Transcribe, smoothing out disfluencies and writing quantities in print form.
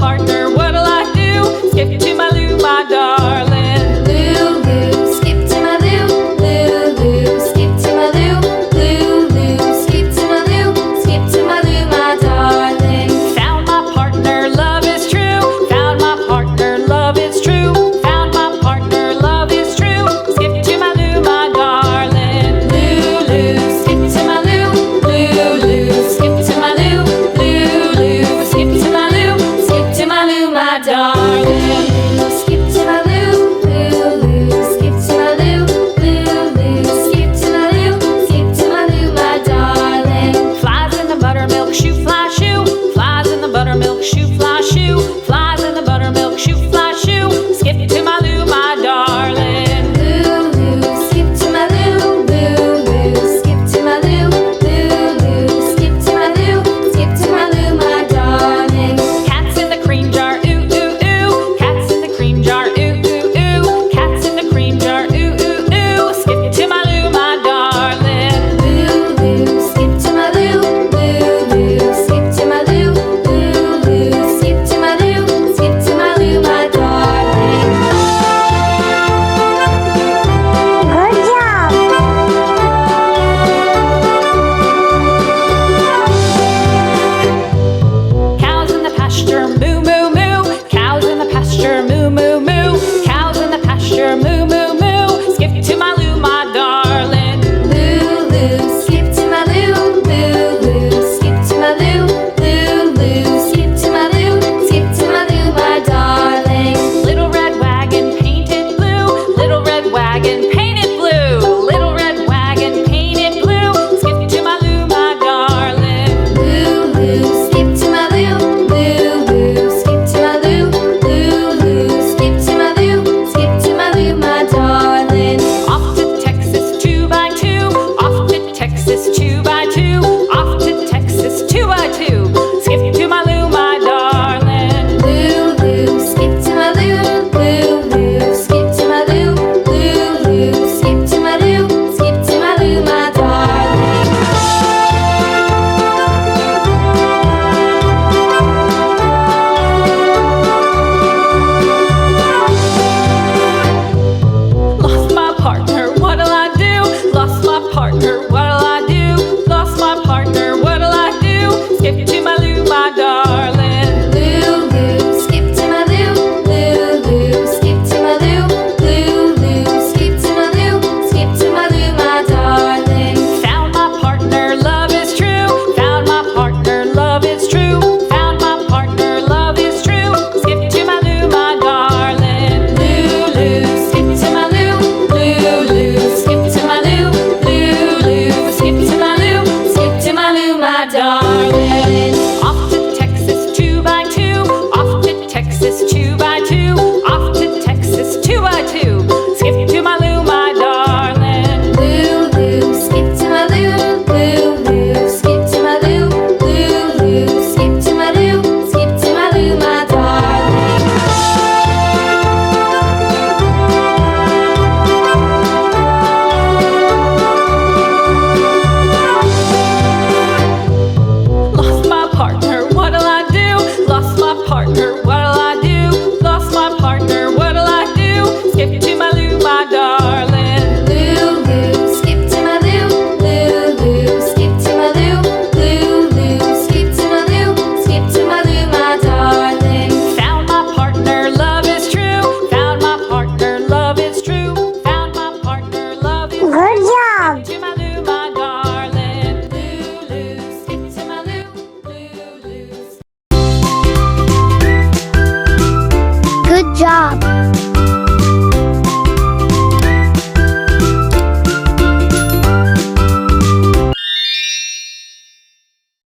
partner, what'll I do? Skip to my Lou, my darling. Lulu, skip to my Lou. Lulu, skip to my Lou. Lulu, skip to my Lou. Skip to my Lou, my darling. Found my partner, love is true. Found my partner, love is true. Found my partner, love is true. Skip to my Lou, my darling. Lulu, skip to my Lou. Lulu, skip to my Lou. Lulu, skip to my Lou. Skip to my Lou, my darling. Skip to my Lou. Lulu, skip to my Lou. Lulu, skip to my Lou. Skip to my Lou, my darling. Flies in the buttermilk shoe, fly shoe. Flies in the buttermilk shoe, fly shoe. Flies in the buttermilk shoe, fly shoe. Skip to my Lou, my darling. Lulu, skip to my Lou. Lulu, skip to my Lou. Lulu, skip to my Lou. Skip to my Lou, my darling. Cats in the cream jar, ooh, ooh, ooh. Cats in the cream jar, ooh, ooh, ooh. Cats in the cream jar, ooh, ooh, ooh. Skip to my Lou, my darling. Lulu, skip to my Lou. Lulu, skip to my Lou. Lulu, skip to my Lou. Skip to my Lou, my darling. Good job. Cows in the pasture, moo, moo, moo. Cows in the pasture, moo, moo, moo. Cows in the pasture, moo, moo, moo. Skip to my Lou, my darling. Lulu, skip to my Lou. Lulu, skip to my Lou. Lulu, skip to my Lou. Skip to my Lou, my darling. Little red wagon painted blue. Little red wagon painted blue. Little red wagon painted blue. Skip to my Lou, my darling. Lulu, skip to my Lou. Lulu, skip to my Lou. Lulu, skip to my Lou. Skip to my Lou, my darling. Off to Texas 2x2. Off to Texas 2x2. Off to Texas 2x2. Skip to my Lou, my darling. Lulu, skip to my Lou. Lulu, skip to my Lou. Lulu, skip to my Lou. Skip to my Lou, my darling. Lost my partner, what'll I do? Lost my partner, what'll I do? Lost my partner, what'll I do? Skip to my Lou, my darling. Lulu, skip to my Lou. Lulu, skip to my Lou. Lulu, skip to my Lou. Skip to my Lou, my darling. Found my partner, love is true. Found my partner, love is true. Found my partner, love is true. Skip to my Lou, my darling. Lulu, skip to my Lou. Lulu, skip to my Lou. Lulu, skip to my Lou. Skip to my Lou, my darling. Off to Texas 2x2. Off to Texas 2x2. Off to Texas 2x2. Skip to my Lou, my darling. Lulu, skip to my Lou. Lulu, skip to my Lou. Lulu, skip to my Lou. Skip to my Lou, my darling. Lost my partner, what'll I do? Lost my partner, what'll I do? Lost my partner, what'll I do? Skip to my Lou, my darling. Lulu, skip to my Lou. Lulu, skip to my Lou. Lulu, skip to my Lou. Skip to my Lou, my darling. Found my partner, love is true. Found my partner, love is true. Found my partner, love is true. Good job. To my Lou, my darling. Lulu, skip to my Lou. Lulu. Good job.